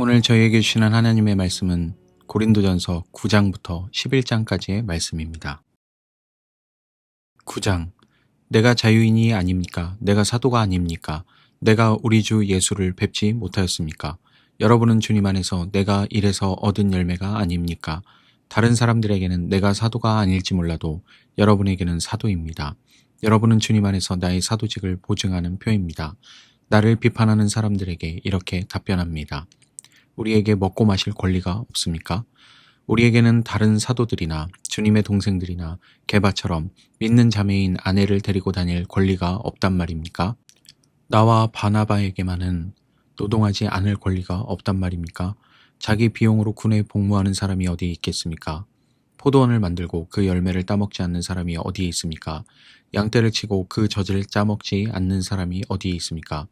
오늘 저희에게 주시는 하나님의 말씀은 고린도전서 9장부터 11장까지의 말씀입니다. 9장. 내가 자유인이 아닙니까? 내가 사도가 아닙니까? 내가 우리 주 예수를 뵙지 못하였습니까? 여러분은 주님 안에서 내가 이래서 얻은 열매가 아닙니까? 다른 사람들에게는 내가 사도가 아닐지 몰라도 여러분에게는 사도입니다. 여러분은 주님 안에서 나의 사도직을 보증하는 표입니다. 나를 비판하는 사람들에게 이렇게 답변합니다. 우리에게 먹고 마실 권리가 없습니까? 우리에게는 다른 사도들이나 주님의 동생들이나 게바처럼 믿는 자매인 아내를 데리고 다닐 권리가 없단 말입니까? 나와 바나바에게만은 노동하지 않을 권리가 없단 말입니까? 자기 비용으로 군에 복무하는 사람이 어디에 있겠습니까? 포도원을 만들고 그 열매를 따먹지 않는 사람이 어디에 있습니까? 양떼를 치고 그 젖을 짜먹지 않는 사람이 어디에 있습니까?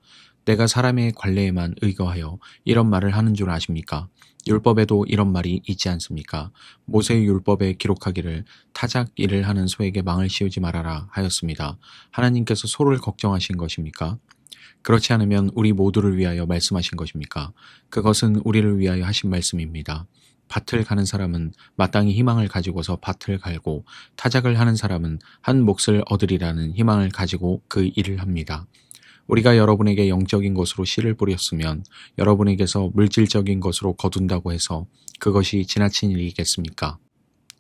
내가 사람의 관례에만 의거하여 이런 말을 하는 줄 아십니까? 율법에도 이런 말이 있지 않습니까? 모세의 율법에 기록하기를 타작 일을 하는 소에게 망을 씌우지 말아라 하였습니다. 하나님께서 소를 걱정하신 것입니까? 그렇지 않으면 우리 모두를 위하여 말씀하신 것입니까? 그것은 우리를 위하여 하신 말씀입니다. 밭을 가는 사람은 마땅히 희망을 가지고서 밭을 갈고 타작을 하는 사람은 한 몫을 얻으리라는 희망을 가지고 그 일을 합니다. 우리가 여러분에게 영적인 것으로 씨를 뿌렸으면 여러분에게서 물질적인 것으로 거둔다고 해서 그것이 지나친 일이겠습니까?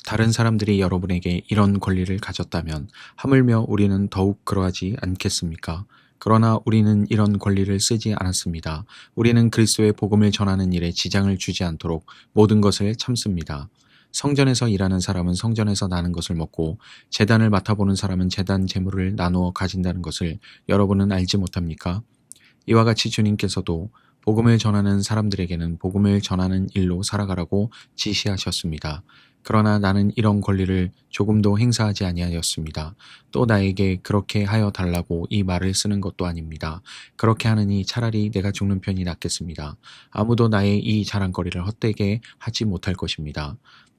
다른 사람들이 여러분에게 이런 권리를 가졌다면 하물며 우리는 더욱 그러하지 않겠습니까? 그러나 우리는 이런 권리를 쓰지 않았습니다. 우리는 그리스도의 복음을 전하는 일에 지장을 주지 않도록 모든 것을 참습니다. 성전에서 일하는 사람은 성전에서 나는 것을 먹고 제단을 맡아보는 사람은 제단 제물을 나누어 가진다는 것을 여러분은 알지 못합니까? 이와 같이 주님께서도 복음을 전하는 사람들에게는 복음을 전하는 일로 살아가라고 지시하셨습니다. 그러나 나는 이런 권리를 조금도 행사하지 아니하였습니다. 또 나에게 그렇게 하여 달라고 이 말을 쓰는 것도 아닙니다. 그렇게 하느니 차라리 내가 죽는 편이 낫겠습니다. 아무도 나의 이 자랑거리를 헛되게 하지 못할 것입니다.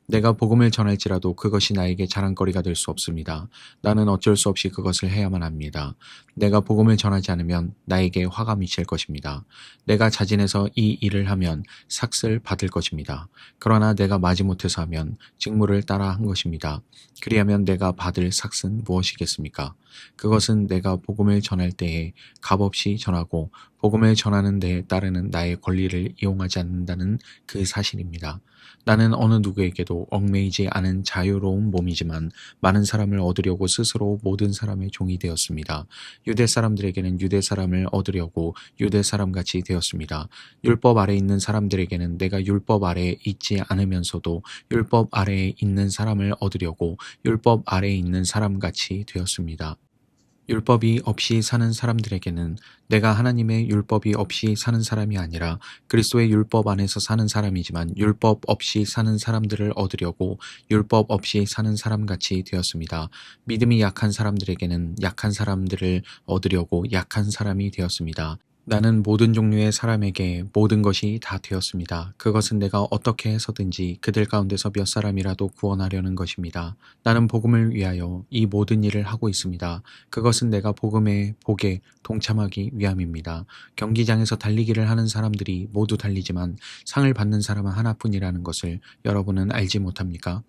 내가 복음을 전할지라도 그것이 나에게 자랑거리가 될 수 없습니다. 나는 어쩔 수 없이 그것을 해야만 합니다. 내가 복음을 전하지 않으면 나에게 화가 미칠 것입니다. 내가 자진해서 이 일을 하면 삭슬 받을 것입니다. 그러나 내가 마지못해서 하면 직무를 따라 한 것입니다. 그리하면 내가 받을 삭은 무엇이겠습니까? 그것은 내가 복음을 전할 때에 값없이 전하고 복음을 전하는 데에 따르는 나의 권리를 이용하지 않는다는 그 사실입니다. 나는 어느 누구에게도 얽매이지 않은 자유로운 몸이지만 많은 사람을 얻으려고 스스로 모든 사람의 종이 되었습니다. 유대 사람들에게는 유대 사람을 얻으려고 유대 사람같이 되었습니다. 율법 아래에 있는 사람들에게는 내가 율법 아래에 있지 않으면서도 율법 아래에 있는 사람을 얻으려고 율법 아래에 있는 사람같이 되었습니다. 율법이 없이 사는 사람들에게는 내가 하나님의 율법이 없이 사는 사람이 아니라 그리스도의 율법 안에서 사는 사람이지만 율법 없이 사는 사람들을 얻으려고 율법 없이 사는 사람같이 되었습니다. 믿음이 약한 사람들에게는 약한 사람들을 얻으려고 약한 사람이 되었습니다. 나는 모든 종류의 사람에게 모든 것이 다 되었습니다. 그것은 내가 어떻게 해서든지 그들 가운데서 몇 사람이라도 구원하려는 것입니다. 나는 복음을 위하여 이 모든 일을 하고 있습니다. 그것은 내가 복음의 복에 동참하기 위함입니다. 경기장에서 달리기를 하는 사람들이 모두 달리지만 상을 받는 사람은 하나뿐이라는 것을 여러분은 알지 못합니까?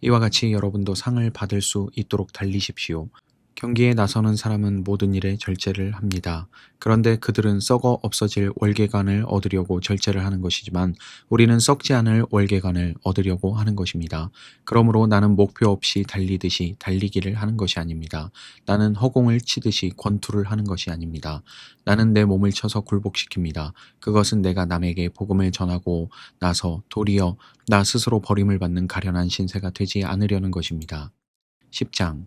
이와 같이 여러분도 상을 받을 수 있도록 달리십시오. 경기에 나서는 사람은 모든 일에 절제를 합니다. 그런데 그들은 썩어 없어질 월계관을 얻으려고 절제를 하는 것이지만 우리는 썩지 않을 월계관을 얻으려고 하는 것입니다. 그러므로 나는 목표 없이 달리듯이 달리기를 하는 것이 아닙니다. 나는 허공을 치듯이 권투를 하는 것이 아닙니다. 나는 내 몸을 쳐서 굴복시킵니다. 그것은 내가 남에게 복음을 전하고 나서 도리어 나 스스로 버림을 받는 가련한 신세가 되지 않으려는 것입니다. 10장.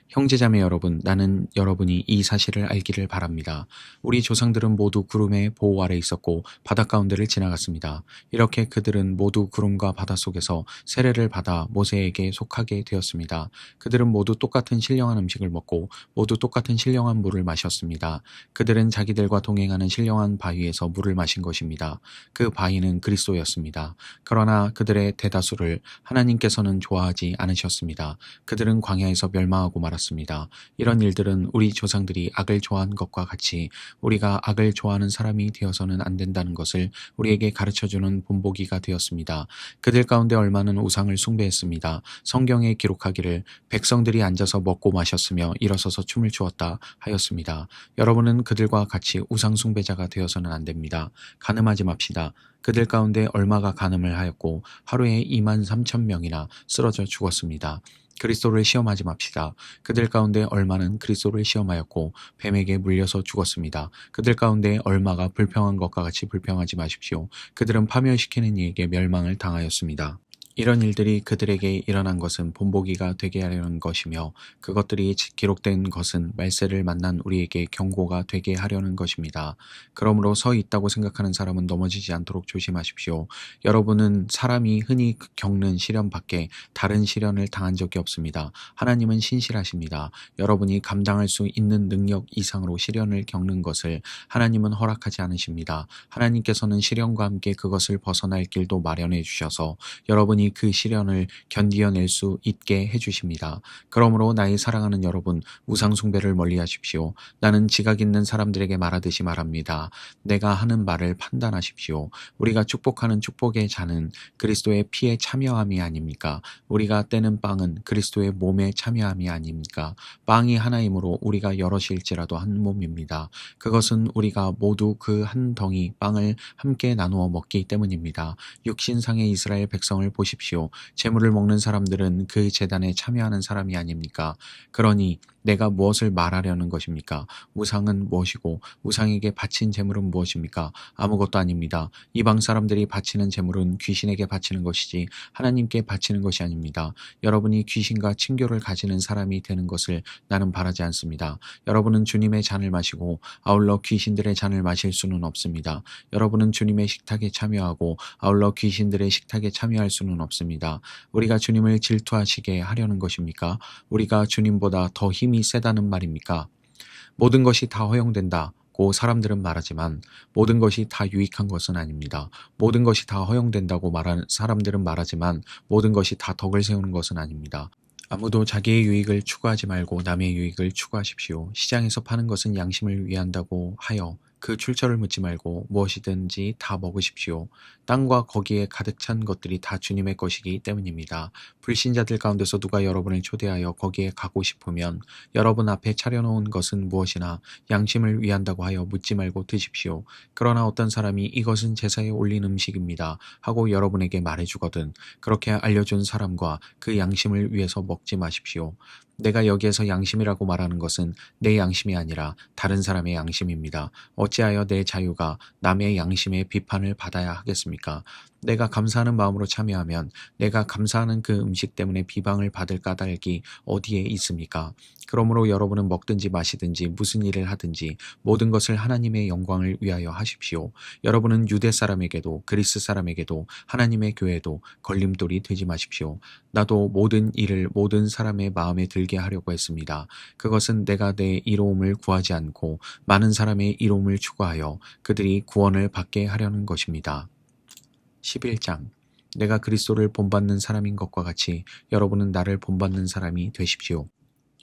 형제자매 여러분, 나는 여러분이 이 사실을 알기를 바랍니다. 우리 조상들은 모두 구름의 보호 아래 있었고 바다 가운데를 지나갔습니다. 이렇게 그들은 모두 구름과 바다 속에서 세례를 받아 모세에게 속하게 되었습니다. 그들은 모두 똑같은 신령한 음식을 먹고 모두 똑같은 신령한 물을 마셨습니다. 그들은 자기들과 동행하는 신령한 바위에서 물을 마신 것입니다. 그 바위는 그리스도였습니다. 그러나 그들의 대다수를 하나님께서는 좋아하지 않으셨습니다. 그들은 광야에서 멸망하고 말았습니다. 이런 일들은 우리 조상들이 악을 좋아한 것과 같이 우리가 악을 좋아하는 사람이 되어서는 안 된다는 것을 우리에게 가르쳐주는 본보기가 되었습니다. 그들 가운데 얼마는 우상을 숭배했습니다. 성경에 기록하기를 백성들이 앉아서 먹고 마셨으며 일어서서 춤을 추었다 하였습니다. 여러분은 그들과 같이 우상 숭배자가 되어서는 안 됩니다. 간음하지 맙시다. 그들 가운데 얼마가 간음을 하였고 하루에 23,000명이나 쓰러져 죽었습니다. 그리스도를 시험하지 맙시다. 그들 가운데 얼마는 그리스도를 시험하였고 뱀에게 물려서 죽었습니다. 그들 가운데 얼마가 불평한 것과 같이 불평하지 마십시오. 그들은 파멸시키는 이에게 멸망을 당하였습니다. 이런 일들이 그들에게 일어난 것은 본보기가 되게 하려는 것이며 그것들이 기록된 것은 말세를 만난 우리에게 경고가 되게 하려는 것입니다. 그러므로 서 있다고 생각하는 사람은 넘어지지 않도록 조심하십시오. 여러분은 사람이 흔히 겪는 시련 밖에 다른 시련을 당한 적이 없습니다. 하나님은 신실하십니다. 여러분이 감당할 수 있는 능력 이상으로 시련을 겪는 것을 하나님은 허락하지 않으십니다. 하나님께서는 시련과 함께 그것을 벗어날 길도 마련해 주셔서 여러분이 그 시련을 견디어낼 수 있게 해주십니다. 그러므로 나의 사랑하는 여러분, 우상 숭배를 멀리하십시오. 나는 지각 있는 사람들에게 말하듯이 말합니다. 내가 하는 말을 판단하십시오. 우리가 축복하는 축복의 잔은 그리스도의 피에 참여함이 아닙니까? 우리가 떼는 빵은 그리스도의 몸에 참여함이 아닙니까? 빵이 하나이므로 우리가 여럿일지라도 한 몸입니다. 그것은 우리가 모두 그 한 덩이 빵을 함께 나누어 먹기 때문입니다. 육신상의 이스라엘 백성을 보십시오. 제물을 먹는 사람들은 그 제단에 참여하는 사람이 아닙니까? 그러니 내가 무엇을 말하려는 것입니까? 우상은 무엇이고 우상에게 바친 제물은 무엇입니까? 아무것도 아닙니다. 이방 사람들이 바치는 제물은 귀신에게 바치는 것이지 하나님께 바치는 것이 아닙니다. 여러분이 귀신과 친교를 가지는 사람이 되는 것을 나는 바라지 않습니다. 여러분은 주님의 잔을 마시고 아울러 귀신들의 잔을 마실 수는 없습니다. 여러분은 주님의 식탁에 참여하고 아울러 귀신들의 식탁에 참여할 수는 없습니다. 우리가 주님을 질투하시게 하려는 것입니까? 우리가 주님보다 더 힘이 세다는 말입니까? 모든 것이 다 허용된다고 사람들은 말하지만 모든 것이 다 유익한 것은 아닙니다. 모든 것이 다 허용된다고 말하는 사람들은 말하지만 모든 것이 다 덕을 세우는 것은 아닙니다. 아무도 자기의 유익을 추구하지 말고 남의 유익을 추구하십시오. 시장에서 파는 것은 양심을 위한다고 하여 그 출처를 묻지 말고 무엇이든지 다 먹으십시오. 땅과 거기에 가득 찬 것들이 다 주님의 것이기 때문입니다. 불신자들 가운데서 누가 여러분을 초대하여 거기에 가고 싶으면 여러분 앞에 차려놓은 것은 무엇이나 양심을 위한다고 하여 묻지 말고 드십시오. 그러나 어떤 사람이 이것은 제사에 올린 음식입니다 하고 여러분에게 말해주거든 그렇게 알려준 사람과 그 양심을 위해서 먹지 마십시오. 내가 여기에서 양심이라고 말하는 것은 내 양심이 아니라 다른 사람의 양심입니다. 어찌하여 내 자유가 남의 양심의 비판을 받아야 하겠습니까? 내가 감사하는 마음으로 참여하면 내가 감사하는 그 음식 때문에 비방을 받을 까닭이 어디에 있습니까? 그러므로 여러분은 먹든지 마시든지 무슨 일을 하든지 모든 것을 하나님의 영광을 위하여 하십시오. 여러분은 유대 사람에게도 그리스 사람에게도 하나님의 교회도 걸림돌이 되지 마십시오. 나도 모든 일을 모든 사람의 마음에 들게 하려고 했습니다. 그것은 내가 내 이로움을 구하지 않고 많은 사람의 이로움을 추구하여 그들이 구원을 받게 하려는 것입니다. 11장 내가 그리스도를 본받는 사람인 것과 같이 여러분은 나를 본받는 사람이 되십시오.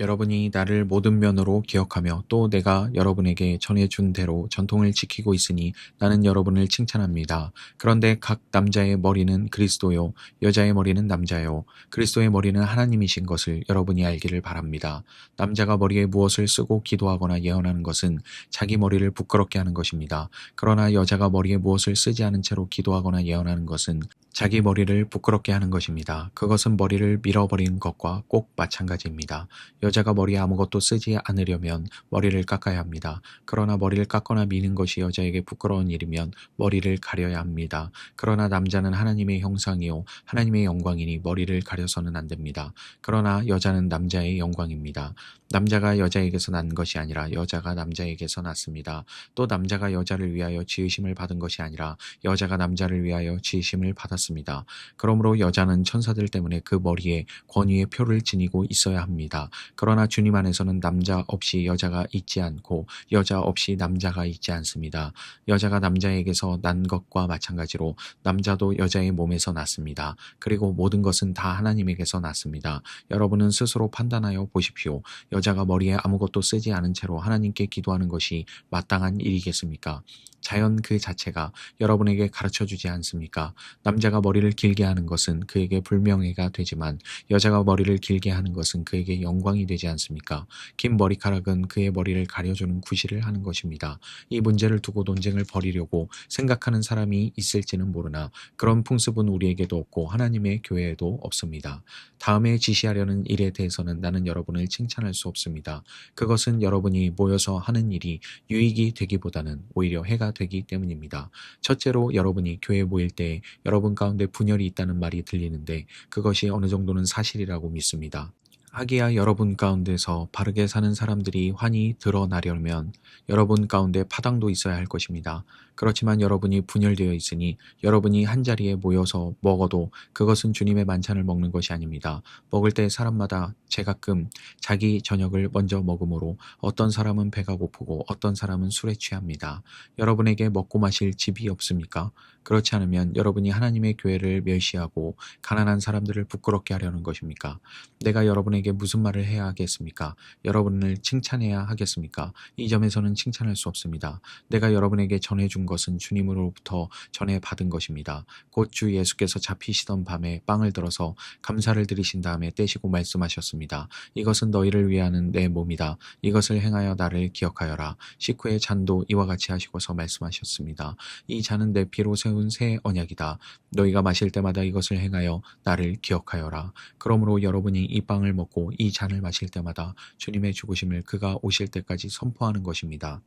여러분이 나를 모든 면으로 기억하며 또 내가 여러분에게 전해준 대로 전통을 지키고 있으니 나는 여러분을 칭찬합니다. 그런데 각 남자의 머리는 그리스도요 여자의 머리는 남자요 그리스도의 머리는 하나님이신 것을 여러분이 알기를 바랍니다. 남자가 머리에 무엇을 쓰고 기도하거나 예언하는 것은 자기 머리를 부끄럽게 하는 것입니다. 그러나 여자가 머리에 무엇을 쓰지 않은 채로 기도하거나 예언하는 것은 자기 머리를 부끄럽게 하는 것입니다. 그것은 머리를 밀어버리는 것과 꼭 마찬가지입니다. 여자가 머리에 아무것도 쓰지 않으려면 머리를 깎아야 합니다. 그러나 머리를 깎거나 미는 것이 여자에게 부끄러운 일이면 머리를 가려야 합니다. 그러나 남자는 하나님의 형상이요 하나님의 영광이니 머리를 가려서는 안 됩니다. 그러나 여자는 남자의 영광입니다. 남자가 여자에게서 난 것이 아니라 여자가 남자에게서 났습니다. 또 남자가 여자를 위하여 지으심을 받은 것이 아니라 여자가 남자를 위하여 지으심을 받았습니다. 않습니다. 그러므로 여자는 천사들 때문에 그 머리에 권위의 표를 지니고 있어야 합니다. 그러나 주님 안에서는 남자 없이 여자가 있지 않고 여자 없이 남자가 있지 않습니다. 여자가 남자에게서 난 것과 마찬가지로 남자도 여자의 몸에서 났습니다. 그리고 모든 것은 다 하나님에게서 났습니다. 여러분은 스스로 판단하여 보십시오. 여자가 머리에 아무것도 쓰지 않은 채로 하나님께 기도하는 것이 마땅한 일이겠습니까? 자연 그 자체가 여러분에게 가르쳐 주지 않습니까? 남자가 머리를 길게 하는 것은 그에게 불명예가 되지만 여자가 머리를 길게 하는 것은 그에게 영광이 되지 않습니까? 긴 머리카락은 그의 머리를 가려주는 구실을 하는 것입니다. 이 문제를 두고 논쟁을 벌이려고 생각하는 사람이 있을지는 모르나 그런 풍습은 우리에게도 없고 하나님의 교회에도 없습니다. 다음에 지시하려는 일에 대해서는 나는 여러분을 칭찬할 수 없습니다. 그것은 여러분이 모여서 하는 일이 유익이 되기보다는 오히려 해가 되기 때문입니다. 첫째로 여러분이 교회에 모일 때 여러분 가운데 분열이 있다는 말이 들리는데 그것이 어느 정도는 사실이라고 믿습니다. 하기야 여러분 가운데서 바르게 사는 사람들이 환히 드러나려면 여러분 가운데 파당도 있어야 할 것입니다. 그렇지만 여러분이 분열되어 있으니 여러분이 한자리에 모여서 먹어도 그것은 주님의 만찬을 먹는 것이 아닙니다. 먹을 때 사람마다 제가끔 자기 저녁을 먼저 먹으므로 어떤 사람은 배가 고프고 어떤 사람은 술에 취합니다. 여러분에게 먹고 마실 집이 없습니까? 그렇지 않으면 여러분이 하나님의 교회를 멸시하고 가난한 사람들을 부끄럽게 하려는 것입니까? 내가 여러분에게 무슨 말을 해야 하겠습니까? 여러분을 칭찬해야 하겠습니까? 이 점에서는 칭찬할 수 없습니다. 내가 여러분에게 전해준 것은 주님으로부터 전해 받은 것입니다. 곧 주 예수께서 잡히시던 밤에 빵을 들어서 감사를 드리신 다음에 떼시고 말씀하셨습니다. 이것은 너희를 위하는 내 몸이다. 이것을 행하여 나를 기억하여라. 식후에 잔도 이와 같이 하시고서 말씀하셨습니다. 이 잔은 내 피로 세운 새 언약이다. 너희가 마실 때마다 이것을 행하여 나를 기억하여라. 그러므로 여러분이 이 빵을 먹고 이 잔을 마실 때마다 주님의 죽으심을 그가 오실 때까지 선포하는 것입니다.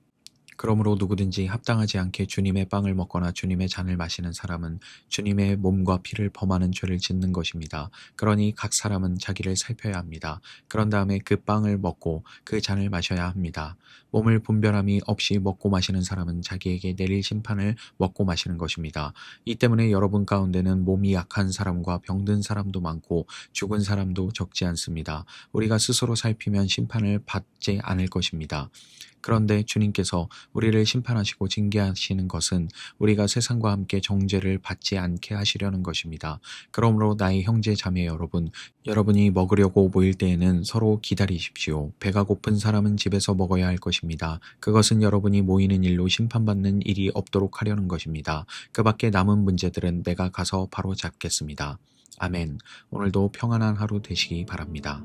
그러므로 누구든지 합당하지 않게 주님의 빵을 먹거나 주님의 잔을 마시는 사람은 주님의 몸과 피를 범하는 죄를 짓는 것입니다. 그러니 각 사람은 자기를 살펴야 합니다. 그런 다음에 그 빵을 먹고 그 잔을 마셔야 합니다. 몸을 분별함이 없이 먹고 마시는 사람은 자기에게 내릴 심판을 먹고 마시는 것입니다. 이 때문에 여러분 가운데는 몸이 약한 사람과 병든 사람도 많고 죽은 사람도 적지 않습니다. 우리가 스스로 살피면 심판을 받지 않을 것입니다. 그런데 주님께서 우리를 심판하시고 징계하시는 것은 우리가 세상과 함께 정죄를 받지 않게 하시려는 것입니다. 그러므로 나의 형제 자매 여러분, 여러분이 먹으려고 모일 때에는 서로 기다리십시오. 배가 고픈 사람은 집에서 먹어야 할 것입니다. 그것은 여러분이 모이는 일로 심판받는 일이 없도록 하려는 것입니다. 그 밖에 남은 문제들은 내가 가서 바로 잡겠습니다. 아멘. 오늘도 평안한 하루 되시기 바랍니다.